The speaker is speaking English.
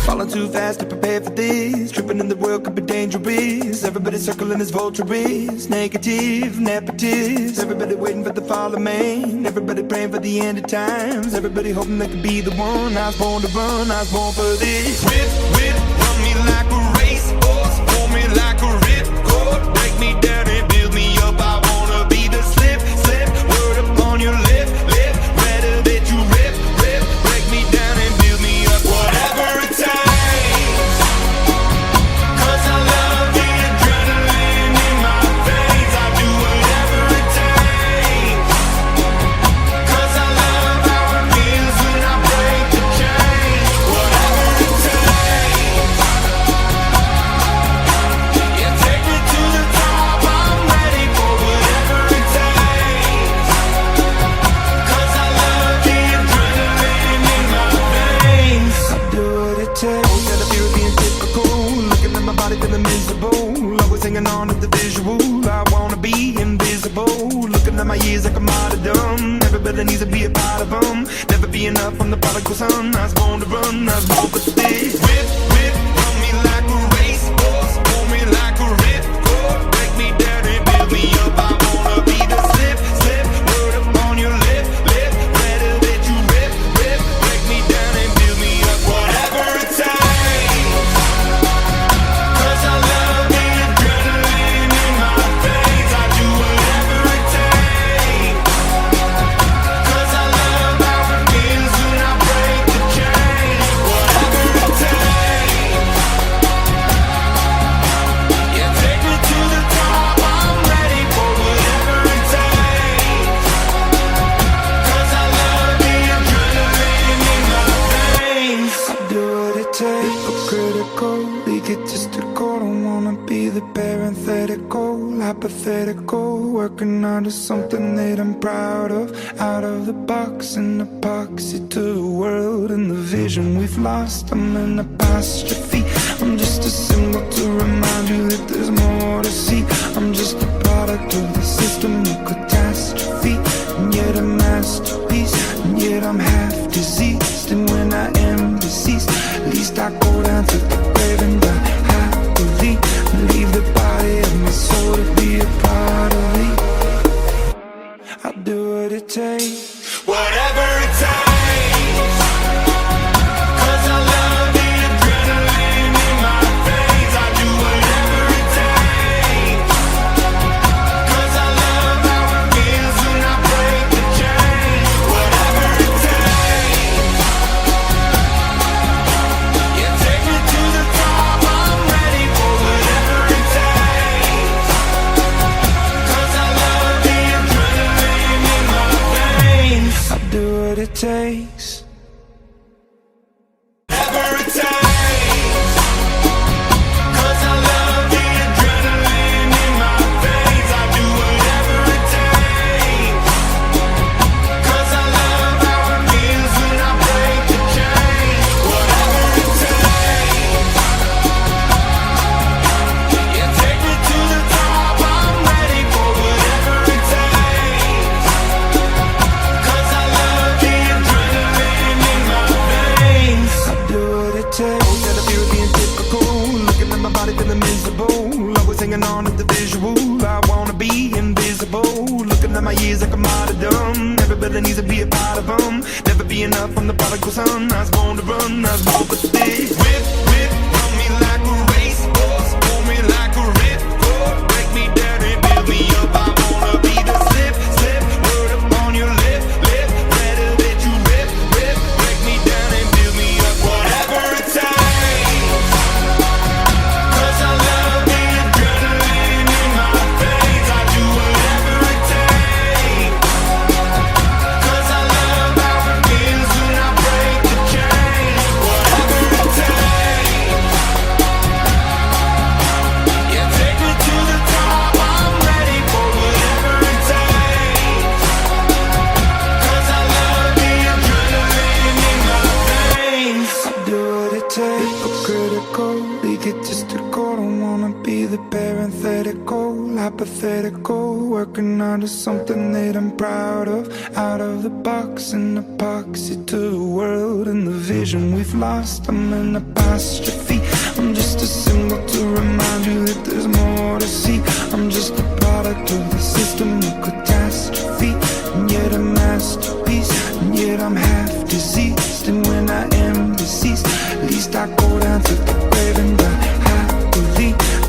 Falling too fast to prepare for this. Tripping in the world could be dangerous. Everybody circling as vultures. Negative, nepotist. Everybody waiting for the fall of man. Everybody praying for the end of times. Everybody hoping they could be the one. I was born to run, I was born for this. Whip, whip, run me like a racehorse. Pull me like a ripcord. Break me down and build me up. I wanna be the slip, slip. Word upon your lip, lip. Better that you rip, rip. Break me down and build me up. Whatever it takes. Hanging on to the visual, I wanna be invisible. Looking at my years like a martyrdom. Everybody needs to be a part of them. Never be enough from the prodigal son. I was born to run, I was born for this. Whip, whip, run me like a racehorse. Pull me like a ripcord. Break me down and build me up. I wanna be the slip, slip. Word upon your lip, lip. Better that you rip, rip. Break me down and build me up. Whatever it takes. Hypothetical, working out of something that I'm proud of. Out of the box, an epoxy to the world and the vision we've lost. I'm an apostrophe, I'm just a symbol to remind you that there's more to see. I'm just a product of the system of catastrophe, and yet a masterpiece, and yet I'm half diseased. And when I am deceased, at least I go down to the grave and die happily, and leave the body of my soul to be a part of me. I'll do what it takes, whatever it takes. It takes. Hanging on to the visual, I wanna be invisible. Looking at my years like a martyrdom. Everybody needs to be a part of them. Never be enough from the prodigal son. I was born to run, I was born for this. Whip, whip, run me like a racehorse. Pull me like a ripcord. Break me down and build me up. I wanna be the slip, slip. Word upon your lip, lip. Better that you rip, rip. Break me down and build me up. Whatever it takes. Whatever hypocritical, egotistical. Don't wanna be the parenthetical, hypothetical. Working out of something that I'm proud of. Out of the box, an epoxy to the world and the vision we've lost. I'm an apostrophe. I'm just a symbol to remind you that there's more to see. I'm just a product of the system of catastrophe, and yet a master.